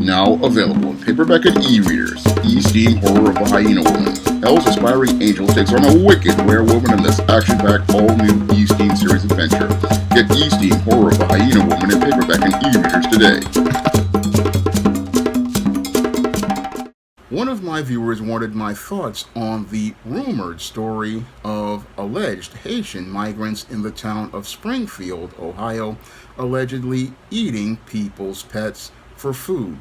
Now available in paperback and e-readers. E-Steam Horror of a Hyena Woman. Hell's aspiring angel takes on a wicked werewolf in this action-packed all-new E-Steam series adventure. Get E-Steam Horror of a Hyena Woman in paperback and e-readers today. One of my viewers wanted my thoughts on the rumored story of alleged Haitian migrants in the town of Springfield, Ohio, allegedly eating people's pets for food.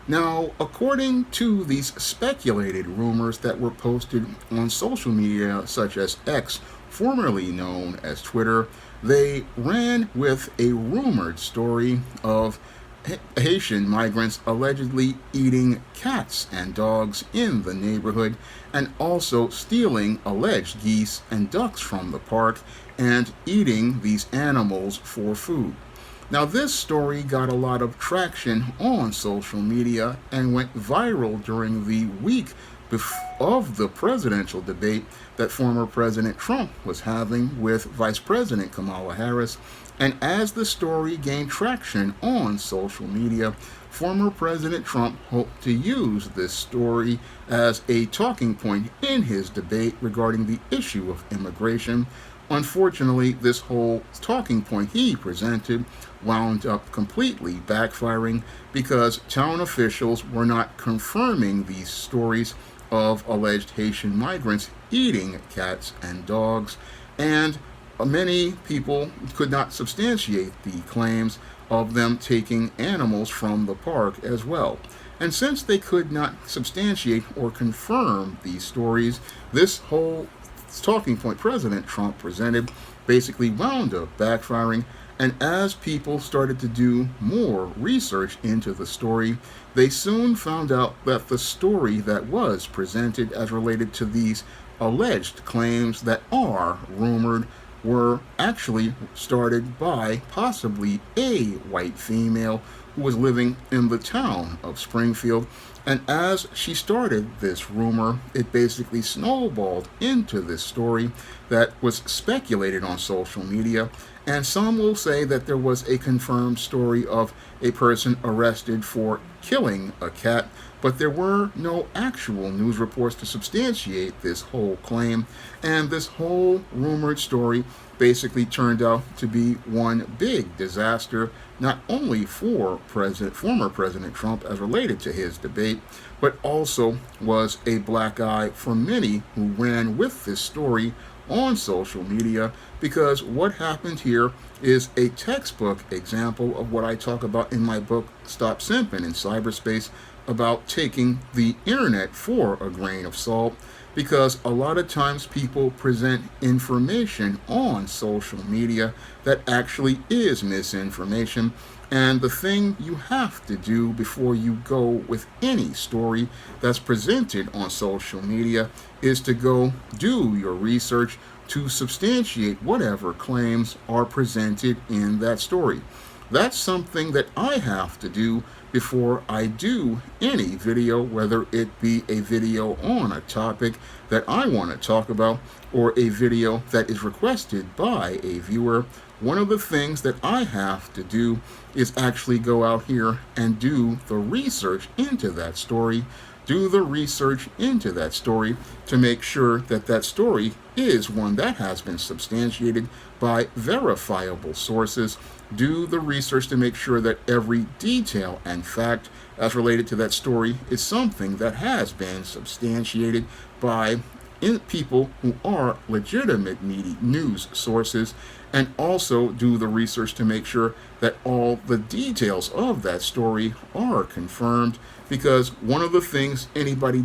Now, according to these speculated rumors that were posted on social media such as X, formerly known as Twitter, they ran with a rumored story of Haitian migrants allegedly eating cats and dogs in the neighborhood and also stealing alleged geese and ducks from the park and eating these animals for food. Now, this story got a lot of traction on social media and went viral during the week of the presidential debate that former President Trump was having with Vice President Kamala Harris. And as the story gained traction on social media, former President Trump hoped to use this story as a talking point in his debate regarding the issue of immigration. Unfortunately, this whole talking point he presented wound up completely backfiring because town officials were not confirming these stories of alleged Haitian migrants eating cats and dogs, and many people could not substantiate the claims of them taking animals from the park as well. And since they could not substantiate or confirm these stories, this whole talking point President Trump presented basically wound up backfiring. And as people started to do more research into the story, they soon found out that the story that was presented as related to these alleged claims that are rumored were actually started by possibly a white female who was living in the town of Springfield. And as she started this rumor, it basically snowballed into this story that was speculated on social media. And some will say that there was a confirmed story of a person arrested for killing a cat, but there were no actual news reports to substantiate this whole claim. And this whole rumored story basically turned out to be one big disaster, not only for former President Trump as related to his debate, but also was a black eye for many who ran with this story on social media, because what happened here is a textbook example of what I talk about in my book, Stop Simping in Cyberspace, about taking the internet for a grain of salt, because a lot of times people present information on social media that actually is misinformation. And the thing you have to do before you go with any story that's presented on social media is to go do your research to substantiate whatever claims are presented in that story. That's something that I have to do before I do any video, whether it be a video on a topic that I want to talk about or a video that is requested by a viewer. One of the things that I have to do is actually go out here and do the research into that story, to make sure that that story is one that has been substantiated by verifiable sources. Do the research to make sure that every detail and fact as related to that story is something that has been substantiated by people who are legitimate news sources, and also do the research to make sure that all the details of that story are confirmed, because one of the things anybody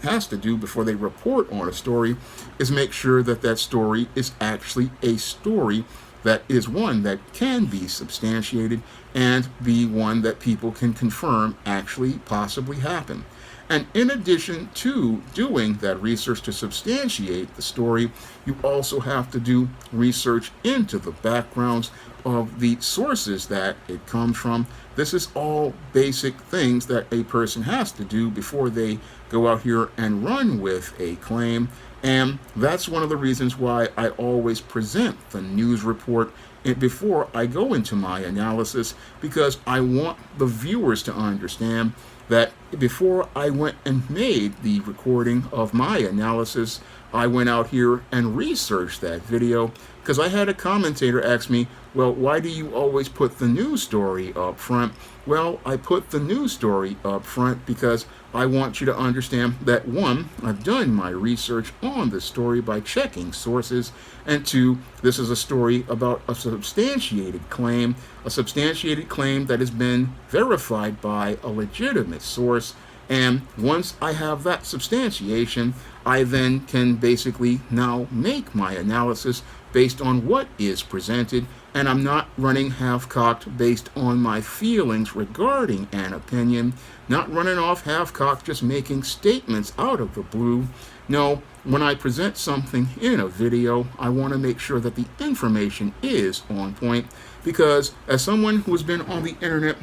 has to do before they report on a story is make sure that that story is actually a story that is one that can be substantiated and be one that people can confirm actually possibly happened. And in addition to doing that research to substantiate the story, you also have to do research into the backgrounds of the sources that it comes from, This is all basic things that a person has to do before they go out here and run with a claim. And that's one of the reasons why I always present the news report before I go into my analysis, because I want the viewers to understand that before I went and made the recording of my analysis, I went out here and researched that video, because I had a commentator ask me, well, why do you always put the news story up front? Well, I put the news story up front because I want you to understand that, one, I've done my research on this story by checking sources, and two, this is a story about a substantiated claim that has been verified by a legitimate source. And once I have that substantiation, I then can basically now make my analysis based on what is presented, and I'm not running half-cocked based on my feelings regarding an opinion, not running off half-cocked just making statements out of the blue. No, when I present something in a video, I want to make sure that the information is on point, because as someone who has been on the internet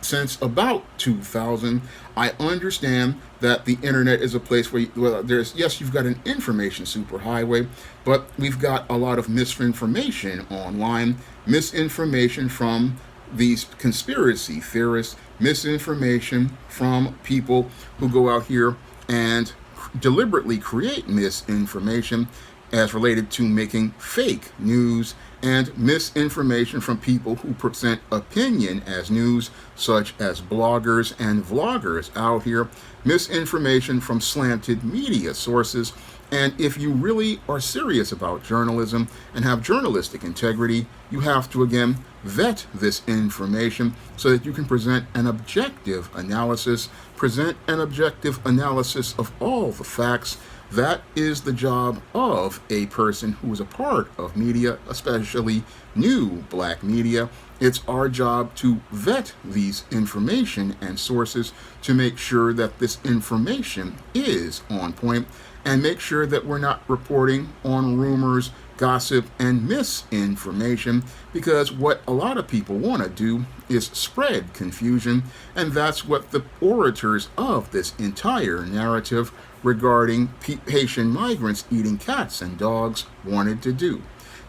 since about 2000, I understand that the internet is a place where, yes, you've got an information superhighway, but we've got a lot of misinformation online, misinformation from these conspiracy theorists, misinformation from people who go out here and deliberately create misinformation as related to making fake news, and misinformation from people who present opinion as news, such as bloggers and vloggers out here, misinformation from slanted media sources. And if you really are serious about journalism and have journalistic integrity, you have to, again, vet this information so that you can present an objective analysis of all the facts. That is the job of a person who is a part of media, especially new black media. It's our job to vet these information and sources to make sure that this information is on point, and make sure that we're not reporting on rumors, gossip, and misinformation, because what a lot of people want to do is spread confusion, and that's what the orators of this entire narrative regarding Haitian migrants eating cats and dogs wanted to do.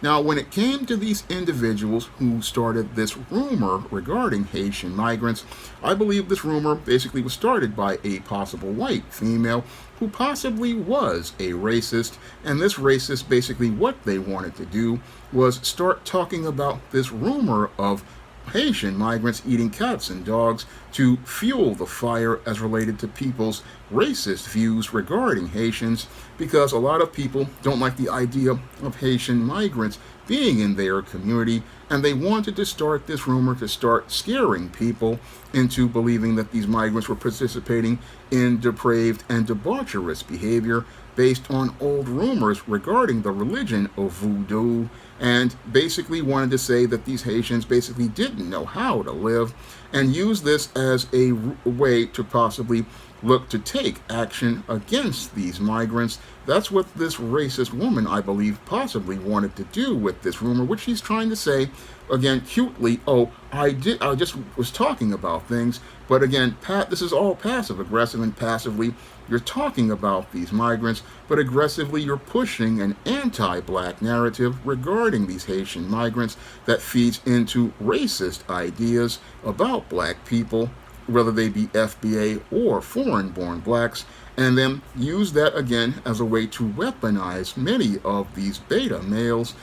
Now, when it came to these individuals who started this rumor regarding Haitian migrants, I believe this rumor basically was started by a possible white female who possibly was a racist, and this racist, basically what they wanted to do was start talking about this rumor of Haitian migrants eating cats and dogs to fuel the fire as related to people's racist views regarding Haitians, because a lot of people don't like the idea of Haitian migrants being in their community, and they wanted to start this rumor to start scaring people into believing that these migrants were participating in depraved and debaucherous behavior based on old rumors regarding the religion of voodoo, and basically wanted to say that these Haitians basically didn't know how to live, and use this as a way to possibly look to take action against these migrants. That's what this racist woman, I believe, possibly wanted to do with this rumor, which she's trying to say, again, cutely, oh, I just was talking about things, but again, this is all passive aggressive, and passively you're talking about these migrants, but aggressively you're pushing an anti-black narrative regarding these Haitian migrants that feeds into racist ideas about black people, whether they be FBA or foreign-born blacks, and then use that again as a way to weaponize many of these beta males,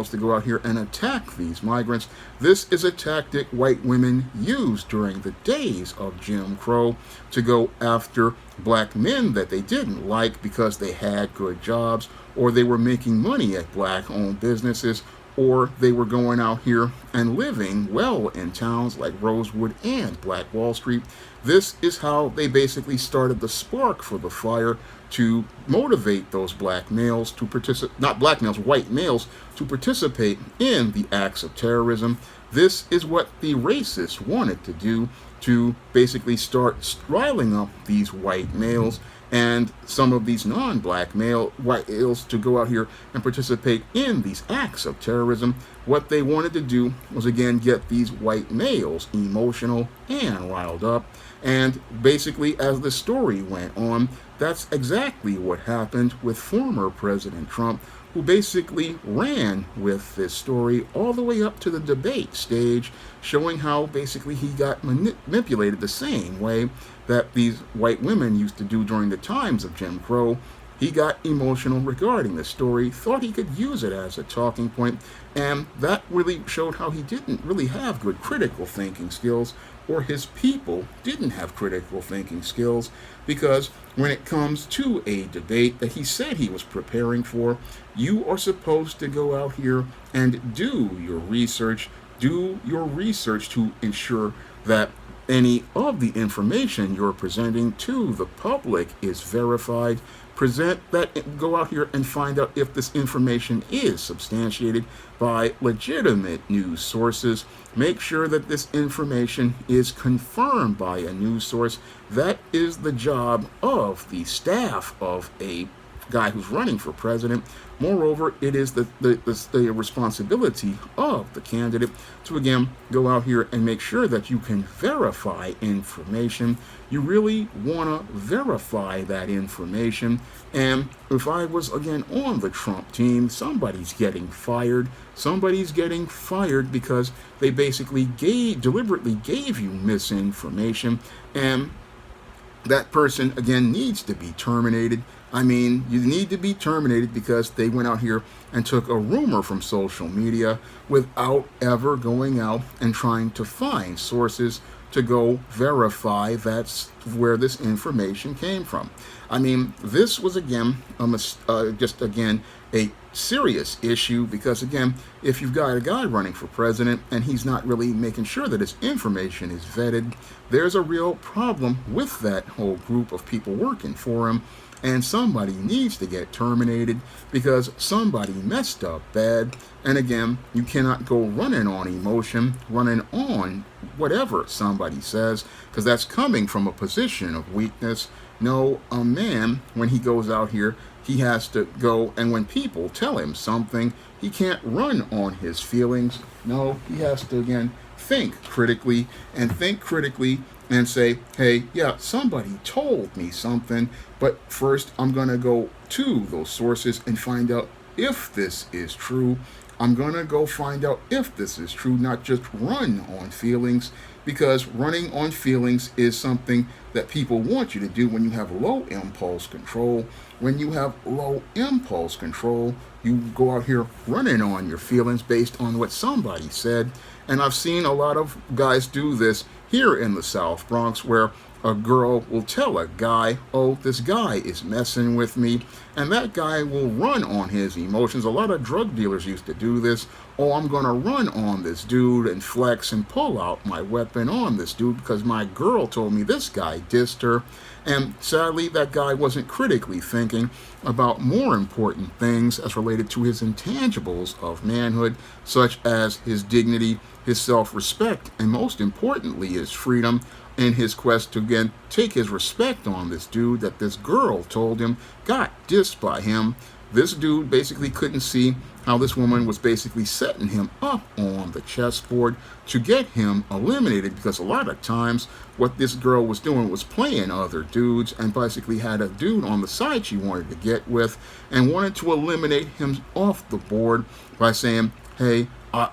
to go out here and attack these migrants. This is a tactic white women used during the days of Jim Crow to go after black men that they didn't like because they had good jobs, or they were making money at black-owned businesses, or they were going out here and living well in towns like Rosewood and Black Wall Street. This is how they basically started the spark for the fire to motivate those black males to participate, not black males, white males, to participate in the acts of terrorism. This is what the racists wanted to do, to basically start riling up these white males and some of these non-black white males to go out here and participate in these acts of terrorism. What they wanted to do was again get these white males emotional and riled up. And basically, as the story went on, that's exactly what happened with former President Trump, who basically ran with this story all the way up to the debate stage, showing how basically he got manipulated the same way that these white women used to do during the times of Jim Crow. He got emotional regarding the story, thought he could use it as a talking point, and that really showed how he didn't really have good critical thinking skills, or his people didn't have critical thinking skills, because when it comes to a debate that he said he was preparing for, you are supposed to go out here and do your research. Do your research to ensure that any of the information you're presenting to the public is verified. Present that, go out here and find out if this information is substantiated by legitimate news sources. Make sure that this information is confirmed by a news source. That is the job of the staff of a guy who's running for president. Moreover, it is the responsibility of the candidate to again go out here and make sure that you can verify information. You really want to verify that information. And if I was again on the Trump team, somebody's getting fired. Somebody's getting fired because they basically deliberately gave you misinformation, and that person again needs to be terminated. I mean, you need to be terminated because they went out here and took a rumor from social media without ever going out and trying to find sources to go verify that's where this information came from. I mean, this was again just again a serious issue, because again, if you've got a guy running for president and he's not really making sure that his information is vetted, there's a real problem with that whole group of people working for him. And somebody needs to get terminated because somebody messed up bad. And again, you cannot go running on emotion, running on whatever somebody says, because that's coming from a position of weakness. No, a man, when he goes out here, he has to go, and when people tell him something, he can't run on his feelings. No, he has to again think critically and say, hey, yeah, somebody told me something, but first I'm going to go to those sources and find out if this is true. I'm going to go find out if this is true, not just run on feelings, because running on feelings is something that people want you to do when you have low impulse control. When you have low impulse control, you go out here running on your feelings based on what somebody said. And I've seen a lot of guys do this here in the South Bronx, where a girl will tell a guy, oh, this guy is messing with me, and that guy will run on his emotions. A lot of drug dealers used to do this. Oh, I'm going to run on this dude and flex and pull out my weapon on this dude because my girl told me this guy dissed her. And sadly, that guy wasn't critically thinking about more important things as related to his intangibles of manhood, such as his dignity, his self-respect, and most importantly, his freedom, in his quest to again take his respect on this dude that this girl told him got dissed by him. This dude basically couldn't see how this woman was basically setting him up on the chessboard to get him eliminated, because a lot of times what this girl was doing was playing other dudes and basically had a dude on the side she wanted to get with and wanted to eliminate him off the board by saying, hey,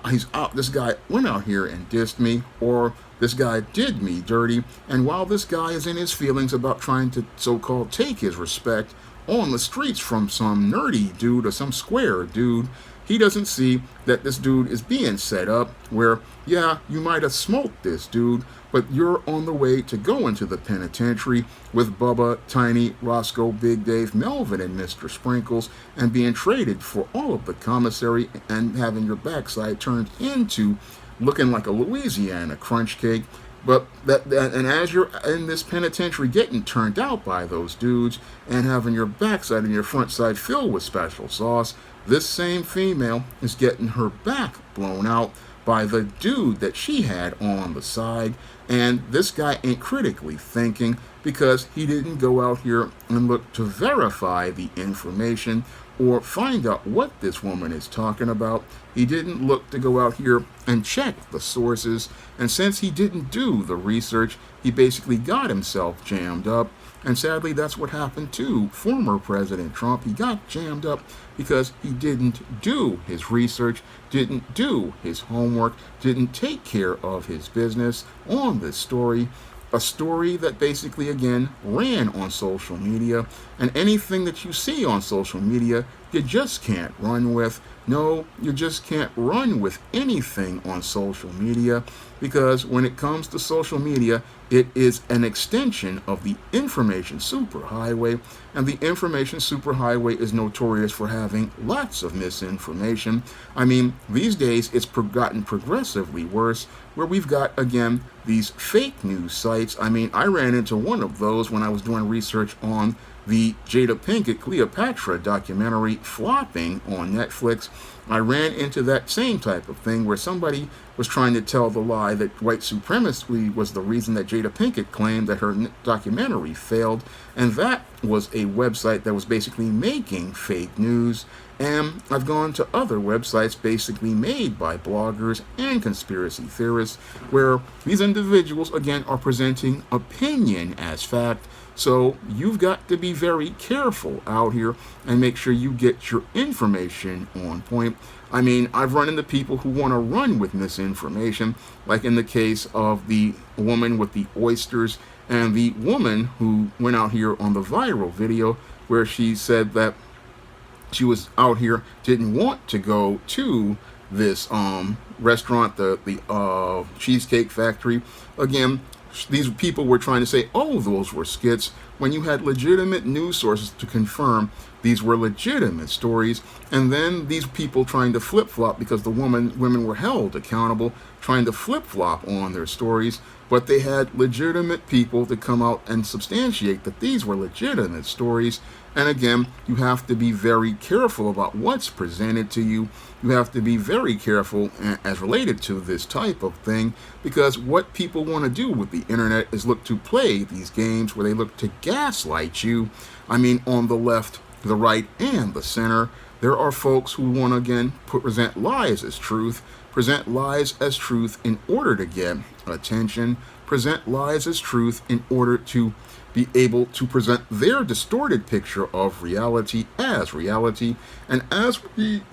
he's out. This guy went out here and dissed me, or this guy did me dirty. And while this guy is in his feelings about trying to so-called take his respect on the streets from some nerdy dude or some square dude, he doesn't see that this dude is being set up where, yeah, you might have smoked this dude, but you're on the way to go into the penitentiary with Bubba, Tiny, Roscoe, Big Dave, Melvin, and Mr. Sprinkles, and being traded for all of the commissary and having your backside turned into looking like a Louisiana crunch cake. But and as you're in this penitentiary getting turned out by those dudes and having your backside and your front side filled with special sauce, this same female is getting her back blown out by the dude that she had on the side. And this guy ain't critically thinking because he didn't go out here and look to verify the information or find out what this woman is talking about. He didn't look to go out here and check the sources. And since he didn't do the research, he basically got himself jammed up. And sadly, that's what happened to former President Trump. He got jammed up because he didn't do his research, didn't do his homework, didn't take care of his business on this story. A story that basically, again, ran on social media. And anything that you see on social media, you just can't run with. No, you just can't run with anything on social media because when it comes to social media, it is an extension of the information superhighway, and the information superhighway is notorious for having lots of misinformation. I mean, these days it's gotten progressively worse, where we've got, again, these fake news sites. I mean, I ran into one of those when I was doing research on the Jada Pinkett Cleopatra documentary flopping on Netflix. I ran into that same type of thing where somebody was trying to tell the lie that white supremacy was the reason that Jada Pinkett claimed that her documentary failed. And that was a website that was basically making fake news. And I've gone to other websites basically made by bloggers and conspiracy theorists where these individuals, again, are presenting opinion as fact. So you've got to be very careful out here and make sure you get your information on point. I mean, I've run into people who want to run with misinformation, like in the case of the woman with the oysters and the woman who went out here on the viral video where she said that she was out here, didn't want to go to this restaurant, the Cheesecake Factory. Again, these people were trying to say, oh, those were skits, when you had legitimate news sources to confirm these were legitimate stories. And then these people trying to flip-flop because the women were held accountable, trying to flip-flop on their stories. But they had legitimate people to come out and substantiate that these were legitimate stories. And again, you have to be very careful about what's presented to you. You have to be very careful as related to this type of thing, because what people want to do with the internet is look to play these games where they look to gaslight you. I mean, on the left, the right, and the center, there are folks who want to, again, present lies as truth in order to get attention, present lies as truth in order to be able to present their distorted picture of reality as reality. And as we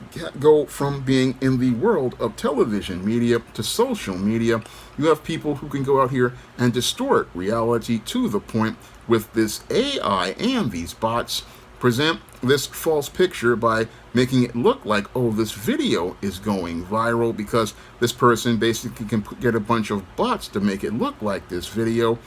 go from being in the world of television media to social media, you have people who can go out here and distort reality to the point with this AI and these bots present this false picture by making it look like, oh, this video is going viral because this person basically can get a bunch of bots to make it look like this video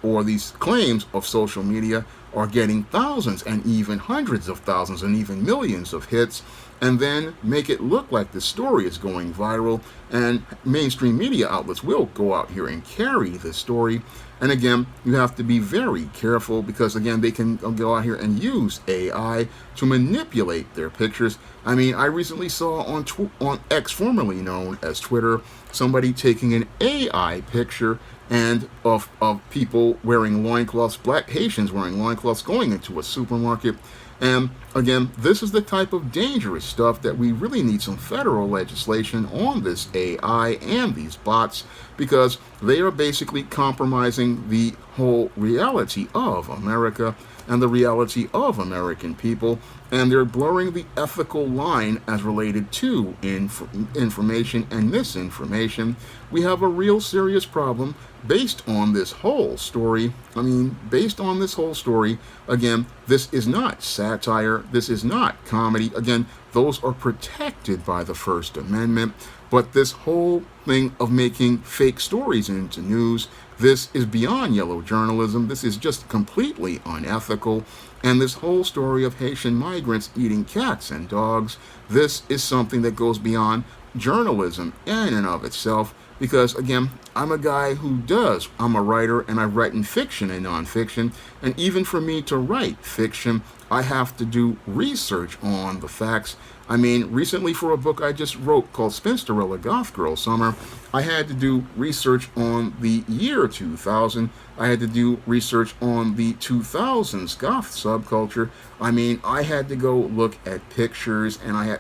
or these claims of social media are getting thousands and even hundreds of thousands and even millions of hits, and then make it look like the story is going viral, and mainstream media outlets will go out here and carry this story. And again, you have to be very careful because, again, they can go out here and use AI to manipulate their pictures. I mean, I recently saw on X, formerly known as Twitter, somebody taking an AI picture and of people wearing loincloths, black Haitians wearing loincloths, going into a supermarket. And again, this is the type of dangerous stuff that we really need some federal legislation on this AI and these bots, because they are basically compromising the whole reality of America and the reality of American people, and they're blurring the ethical line as related to information and misinformation. We have a real serious problem based on this whole story. I mean, based on this whole story, again, this is not satire, this is not comedy. Again, those are protected by the First Amendment. But this whole thing of making fake stories into news, this is beyond yellow journalism. This is just completely unethical. And this whole story of Haitian migrants eating cats and dogs, this is something that goes beyond journalism in and of itself. Because, again, I'm a guy I'm a writer, and I've written fiction and nonfiction. And even for me to write fiction, I have to do research on the facts. I mean, recently for a book I just wrote called Spinsterella Goth Girl Summer, I had to do research on the year 2000. I had to do research on the 2000s goth subculture. I mean, I had to go look at pictures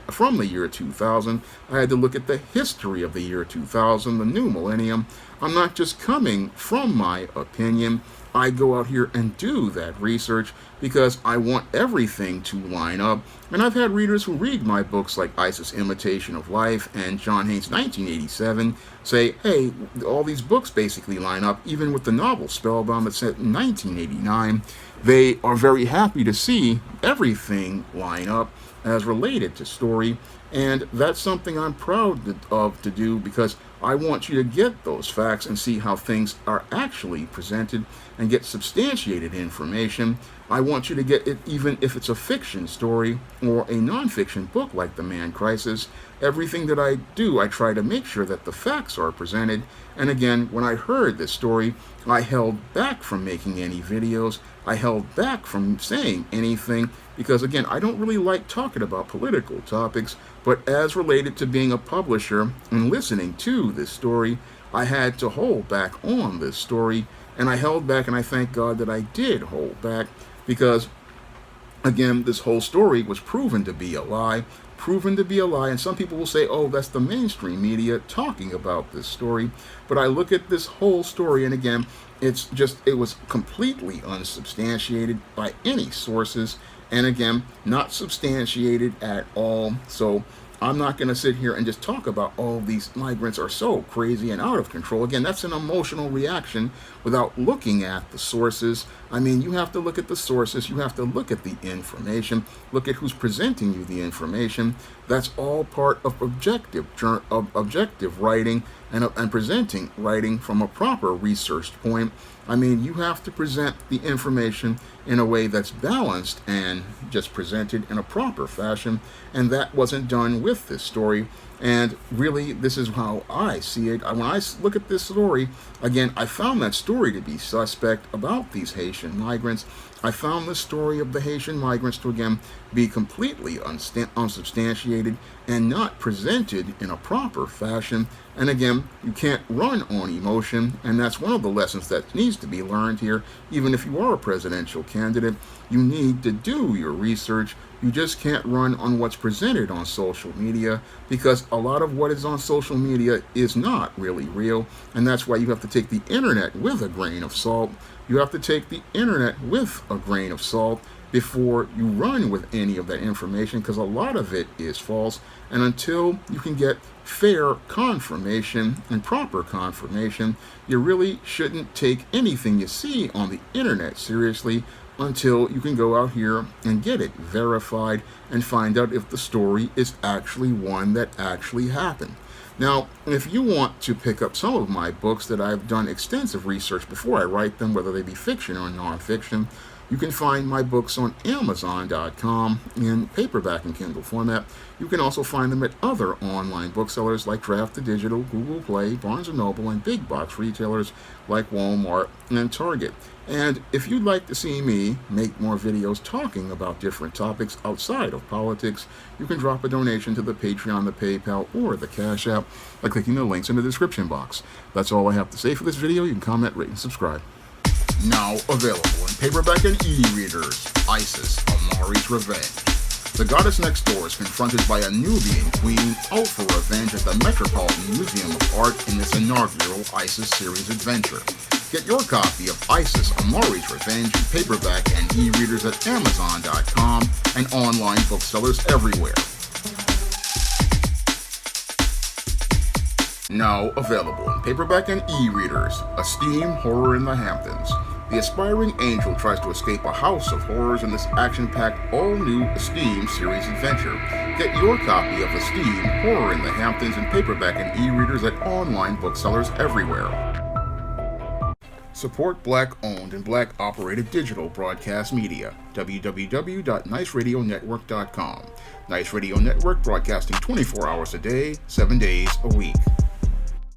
from the year 2000. I had to look at the history of the year 2000, the new millennium. I'm not just coming from my opinion. I go out here and do that research because I want everything to line up. And I've had readers who read my books like ISIS Imitation of Life and John Haynes' 1987 say, hey, all these books basically line up, even with the novel Spellbound that's set in 1989. They are very happy to see everything line up as related to story. And that's something I'm proud to do because I want you to get those facts and see how things are actually presented and get substantiated information. I want you to get it even if it's a fiction story or a nonfiction book like The Man Crisis. Everything that I do, I try to make sure that the facts are presented. And again, when I heard this story, I held back from making any videos. I held back from saying anything because, again, I don't really like talking about political topics, but as related to being a publisher and listening to this story, I had to hold back on this story, and I held back, and I thank God that I did hold back because, again, this whole story was proven to be a lie, and some people will say, oh, that's the mainstream media talking about this story, but I look at this whole story, and again, it was completely unsubstantiated by any sources, and again, not substantiated at all. So I'm not going to sit here and just talk about, oh, these migrants are so crazy and out of control. Again, that's an emotional reaction without looking at the sources. I mean, you have to look at the sources. You have to look at the information. Look at who's presenting you the information. That's all part of objective writing and presenting writing from a proper researched point. I mean, you have to present the information in a way that's balanced and just presented in a proper fashion, and that wasn't done with this story. And really, this is how I see it. When I look at this story, again, I found that story to be suspect about these Haitian migrants. I found the story of the Haitian migrants to, again, be completely unsubstantiated and not presented in a proper fashion. And again, you can't run on emotion, and that's one of the lessons that needs to be learned here. Even if you are a presidential candidate, you need to do your research. You just can't run on what's presented on social media because a lot of what is on social media is not really real, and that's why you have to take the internet with a grain of salt. You have to take the internet with a grain of salt before you run with any of that information because a lot of it is false. And until you can get fair confirmation and proper confirmation, you really shouldn't take anything you see on the internet seriously until you can go out here and get it verified and find out if the story is actually one that actually happened. Now, if you want to pick up some of my books that I've done extensive research before I write them, whether they be fiction or nonfiction, you can find my books on Amazon.com in paperback and Kindle format. You can also find them at other online booksellers like Draft to Digital, Google Play, Barnes & Noble, and big box retailers like Walmart and Target. And if you'd like to see me make more videos talking about different topics outside of politics, you can drop a donation to the Patreon, the PayPal, or the Cash App by clicking the links in the description box. That's all I have to say for this video. You can comment, rate, and subscribe. Now available in paperback and e-readers, ISIS, Amari's Revenge. The goddess next door is confronted by a Nubian queen out for revenge at the Metropolitan Museum of Art in this inaugural ISIS series adventure. Get your copy of ISIS, Amari's Revenge in paperback and e-readers at Amazon.com and online booksellers everywhere. Now available in paperback and e-readers, Esteem Horror in the Hamptons. The aspiring angel tries to escape a house of horrors in this action-packed, all-new Esteem series adventure. Get your copy of Esteem Horror in the Hamptons in paperback and e-readers at online booksellers everywhere. Support Black-owned and Black-operated digital broadcast media. www.niceradionetwork.com. Nice Radio Network broadcasting 24 hours a day, 7 days a week.